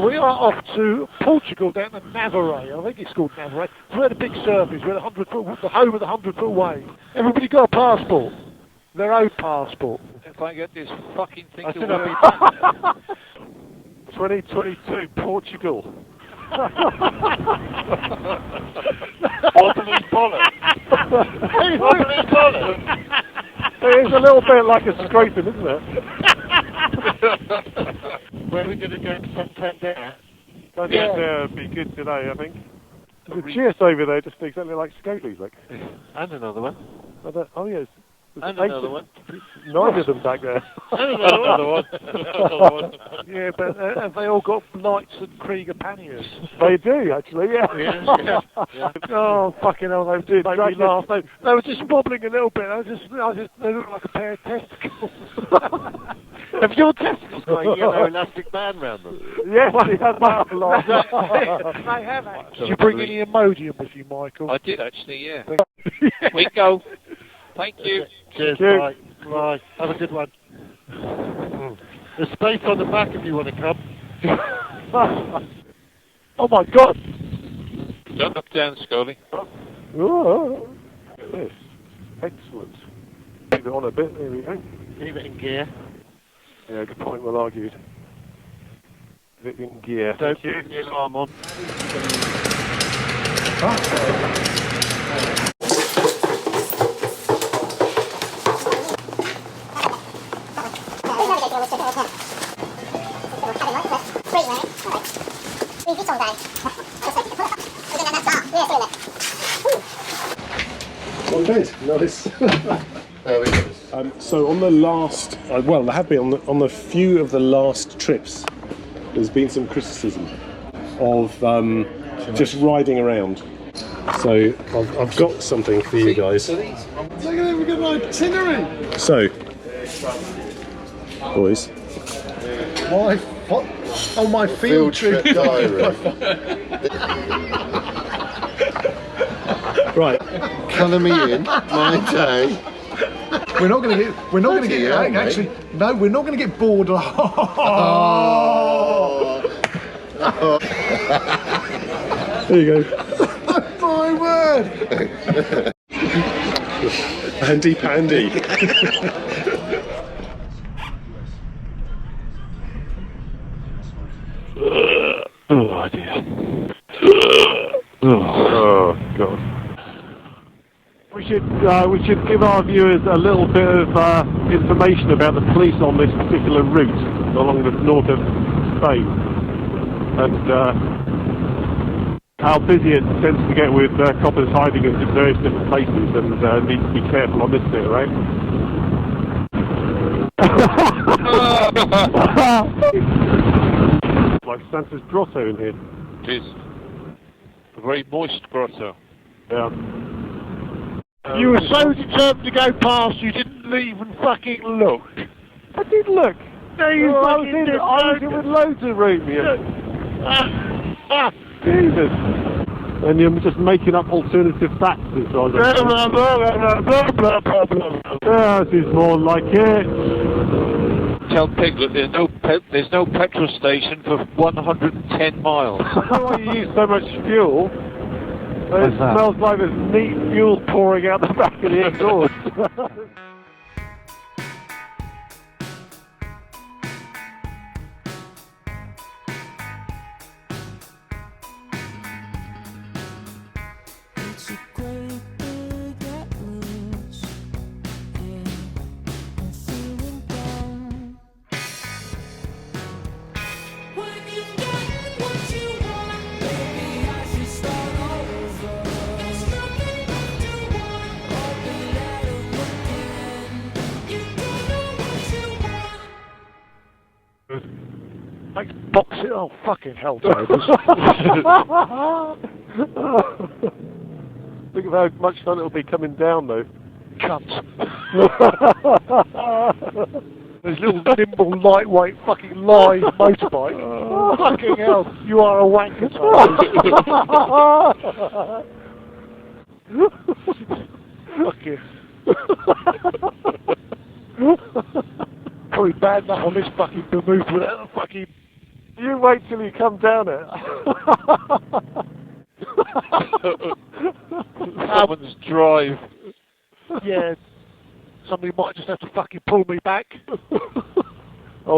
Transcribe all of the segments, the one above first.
we are off to Portugal down to Nazaré. I think it's called Nazaré. It's where the big surf is, where the 100-foot, the home of the 100-foot wave. Everybody got a passport. Their own passport. If I get this fucking thing I to said work. I'll be back. 2022, Portugal. Wobbly bollocks. Wobbly bollocks. It's a little bit like a scraping, isn't it? Where are we going to go to Santander? Santander would be good today, I think. The GS over there just exactly like Scotely's, like. And another one. Oh yes. And another one. 9 of them back there. And another one. Another one. Yeah, but have they all got Knights and Krieger panniers? They do, actually, yeah. Yeah. Oh, fucking hell, they did make me laugh. They were just wobbling a little bit. They looked like a pair of testicles. Have your testicles got a yellow elastic band round them? Yes, they have that a lot. They have actually. Did you bring any Imodium with you, Michael? I did actually, yeah. We go. Thank you. Cheers, bye. Bye. Have a good one. There's space on the back if you want to come. Oh my God! Don't look down, Scully. Oh, yes. Excellent. Leave it on a bit, there we go. Leave it in gear. Yeah, good point, well argued. Leave it in gear. Don't put the alarm on. Okay, nice. So on the last, well, there have been on the few of the last trips, there's been some criticism of just riding around. So I've got something for you guys. Look at it, we've got an itinerary. So, boys. My field trip diary. Right. Colour me in, my day. We're not going to get, actually, no, we're not going to get bored. There you go. My word. Handy pandy. Oh dear. Oh God. We should give our viewers a little bit of information about the police on this particular route along the north of Spain, and how busy it tends to get with coppers hiding in various different places, and need to be careful on this bit, right? Like Santa's grotto in here. It is a very moist grotto. Yeah. You were so determined to go past, you didn't even fucking look. I did look. No, you I fucking was didn't. in with loads of room here. Jesus. And you're just making up alternative facts this time. This is more like it. Tell Piglet there's no petrol station for 110 miles. I don't know why you use so much fuel. It smells like there's neat fuel pouring out the back of the exhaust. Like box it. Oh fucking hell, Davis. Think of how much fun it'll be coming down though. Cunt. There's little nimble, lightweight, fucking live motorbike. Fucking hell, you are a wanker, Fuck you. Probably bad enough on this fucking move without a fucking... You you wait till you come down it. Someone's drive. Yeah. Somebody might just have to fucking pull me back.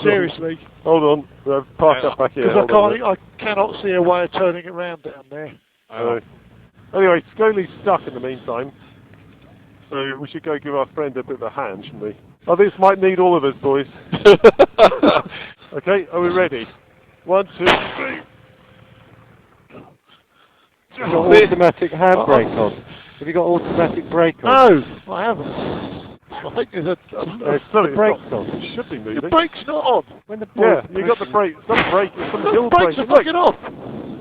Seriously. Hold on. Park up back here. Because I cannot see a way of turning it round down there. Anyway, Scully's stuck in the meantime. So we should go give our friend a bit of a hand, shouldn't we? Oh, this might need all of us, boys. Okay, are we ready? 1, 2, 3. Have you got automatic handbrake on? Have you got automatic brake on? No, I haven't. I think there's the brakes on. It should be moving. The brake's not on. When the Yeah, you got the brake. Some hill brakes are fucking off.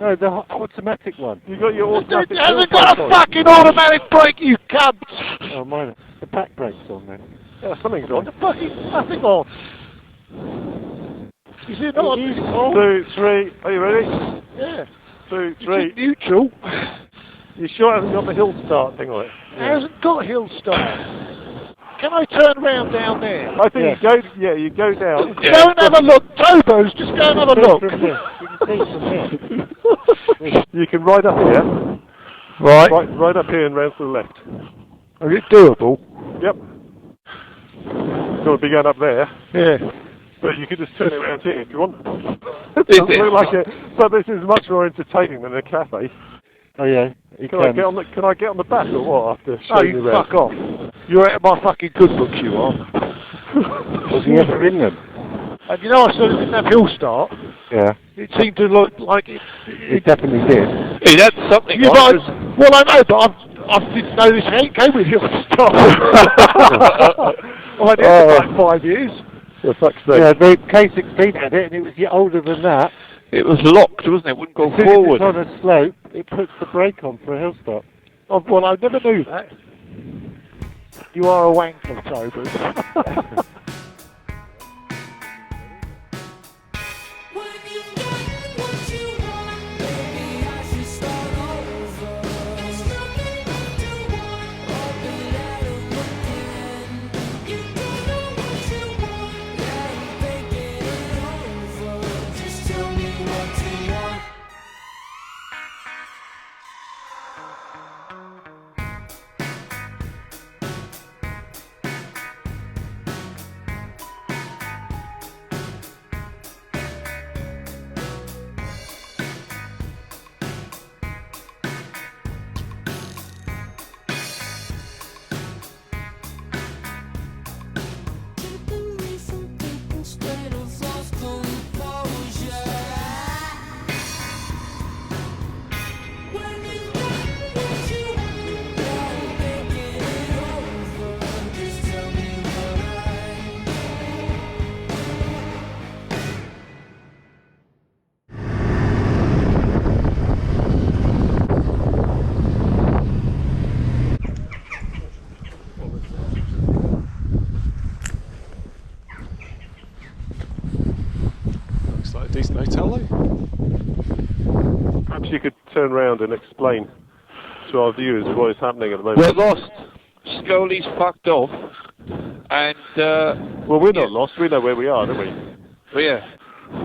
No, the automatic one. You got your automatic. It hasn't got a fucking automatic brake, you cunt. Oh, mine. The pack brake's on then. Yeah, something's on. The fucking nothing on. Is it not? 2, 3. Are you ready? Yeah. 2, 3. Neutral. You sure it hasn't got the hill start thing on it? It hasn't got hill start. Can I turn round down there? I think you go down. Yeah. Go and have a look. Tobos, just go and have a look. From here. You can see from here. You can ride up here. Right. Right up here and round to the left. Is it doable? Yep. Got to be going up there. Yeah. But you could just turn it around here if you want. It doesn't look like it. But this is much more entertaining than a cafe. Oh yeah. Can I get on the back or what after Oh, showing you around? fuck off. You're out of my fucking good books, you are. Was he ever in them? And you know I said it didn't have hill start. Yeah. It seemed to look like it. It definitely did. He had something You on. guys, well, I know, but I didn't know this came with hill start. Well, I did it for like 5 years. For fuck's sake. Yeah, the K16 had it, and it was older than that. It was locked, wasn't it? It wouldn't go As soon forward. as it's on a slope, it puts the brake on for a hill stop. Oh, well, I never knew that. You are a wanker, Tobers. Looks like a decent hotel, though. Perhaps you could turn around and explain to our viewers what is happening at the moment. We're lost. Scully's fucked off. And, well, we're not lost. We know where we are, don't we? well, yeah.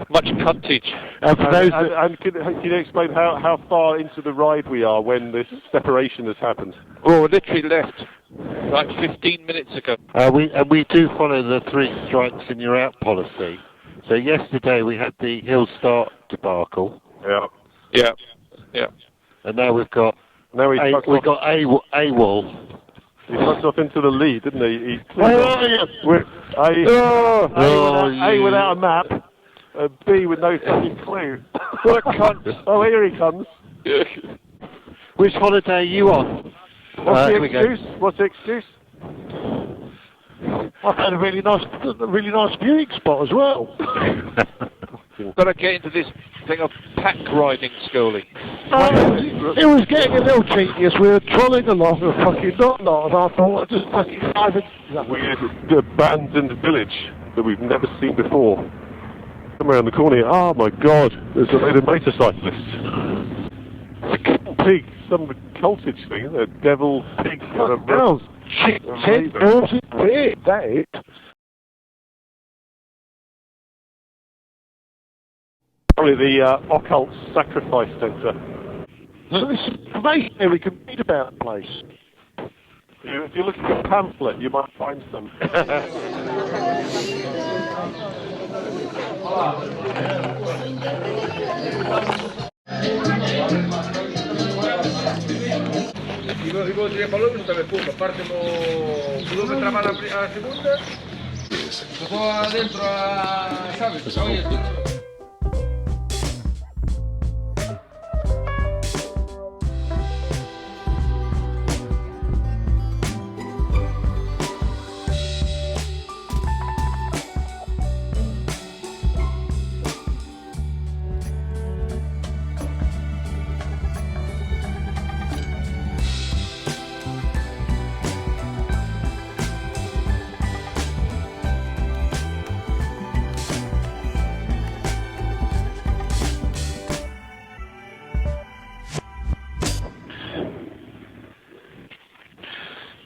Much cuntage. And can you explain how far into the ride we are when this separation has happened? Well, we literally left like 15 minutes ago. We do follow the 3 strikes in your out policy. So yesterday we had the hill start debacle. Yeah. Yeah. Yeah. And now we've got AWOL. He fucked off into the lead, didn't he? A without a map, B with no fucking clue. What a cunt. Oh, here he comes. Which holiday are you on? What's the excuse? What's the excuse? I've had a really nice viewing spot as well. Got to get into this thing of pack riding, Scully. It was getting a little tedious. We were trolling along a fucking not, and I thought I'd just fucking drive it. Weird abandoned village that we've never seen before. Come around the corner here. Oh my god, there's a load of motorcyclists. Pig, some cultage thing, isn't it? Devil, pig, Girls, chicken, girls, pig, that it. Probably the occult sacrifice centre. So there's some information here we can read about the place. If you're looking for a pamphlet, you might find some. Igual diría Pablo, no sabe punto. Aparte, pudo que traba a la segunda. Tocó adentro a Chaves. Oye,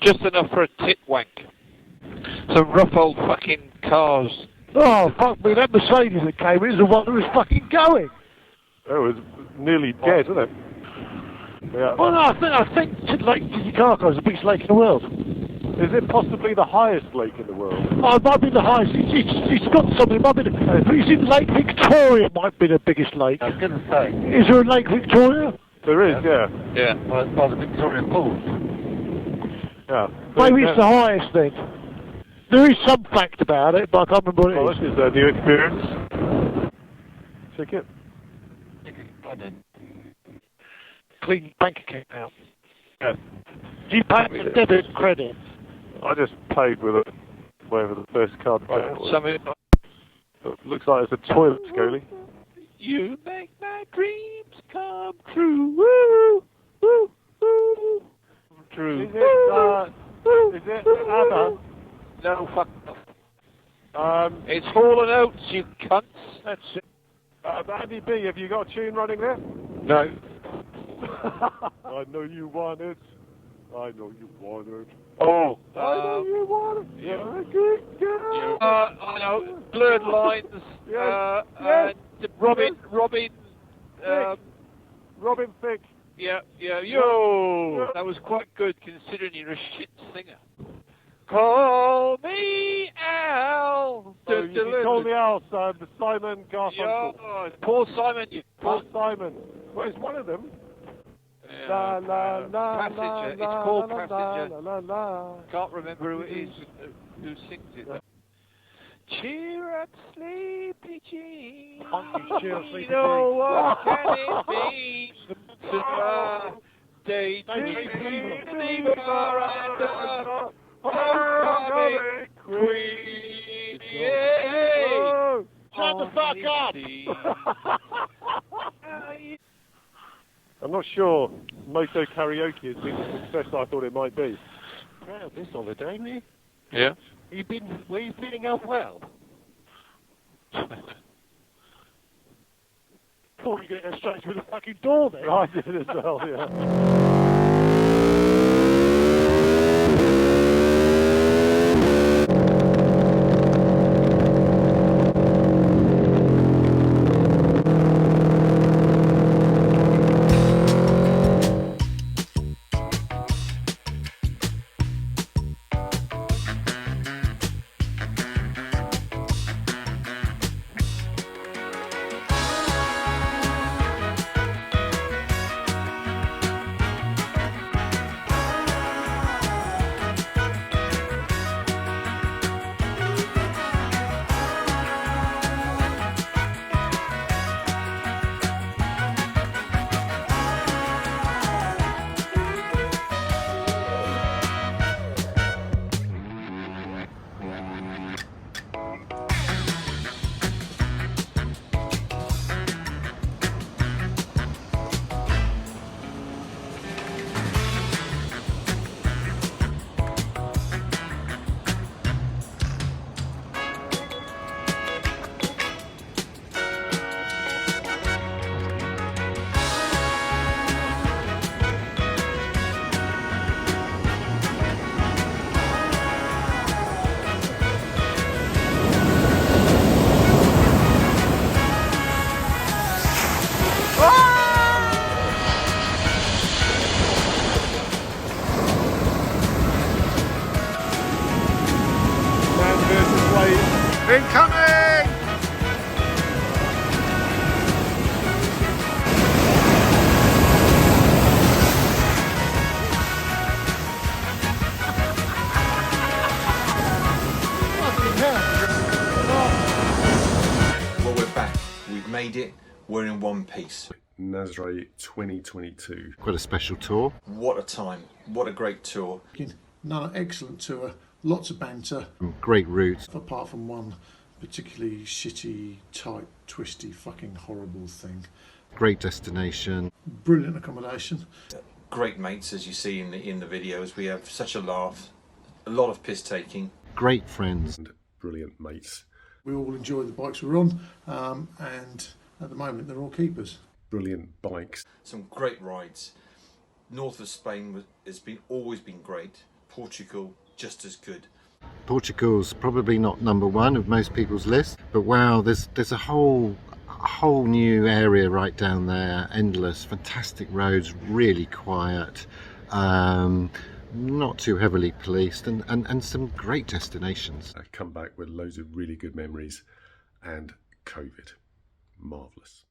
Just enough for a tit wank. Some rough old fucking cars. Oh, fuck me, that Mercedes that came in is the one that was fucking going. Oh, it was nearly dead, isn't it? Yeah. Well, no, I think Lake Titicaca is the biggest lake in the world. Is it possibly the highest lake in the world? Oh, it might be the highest. It's got something. It might be it's in Lake Victoria. Might be the biggest lake. I was going to say. Is there a Lake Victoria? There is, yeah. Yeah. By the Victoria Falls. Yeah. Maybe it's the highest then. There is some fact about it, but I can't remember Well, what this it is. is a new experience. Ticket. Clean bank account out. Yeah. Do you pay with debit or credit? I just paid with whatever the first card payment was. Something. It looks like it's a toilet, Scully. You make my dreams come true. Woo, woo, woo. True. Is it ABBA? No, fuck off. It's Hall & Oates, you cunts. That's it. Andy B, have you got a tune running there? No. I know you want it. I know you want it. Oh. I know you want it. You're a good girl. I know. Blurred lines. Yes. And Robin. Robin Thicke. Yeah. Yo. That was quite good considering you're a shit singer. Call me Al. Oh, you can call me Al, son. The Simon Garfunkel. Yo, it's Paul Simon. You Paul Simon. Well, it's one of them. Yeah. La la la Passenger. la It's la called la Passenger. la la la. Can't remember who it is who sings it. Cheer up, sleepy Jean. Cheer up, sleepy You know what can it be? Daydreaming for a homecoming queen. Yeah. Shut the fuck up! I'm not sure Moto Karaoke has been the success I thought it might be. Proud this holiday, me. Yeah. Were you feeling unwell? Thought you were going to go straight through the fucking door there. I did as well, yeah. Incoming! Well, we're back. We've made it. We're in one piece. Nazaré 2022. Quite a special tour. What a time. What a great tour. Another excellent tour. Lots of banter. Great route. Apart from one particularly shitty, tight, twisty, fucking horrible thing. Great destination. Brilliant accommodation. Great mates, as you see in the videos. We have such a laugh. A lot of piss taking. Great friends. And brilliant mates. We all enjoy the bikes we're on, and at the moment they're all keepers. Brilliant bikes. Some great rides. North of Spain has always been great. Portugal, just as good. Portugal's probably not number one of most people's list, but wow, there's a whole new area right down there. Endless, fantastic roads, really quiet, not too heavily policed, and some great destinations. I come back with loads of really good memories, and COVID. Marvellous.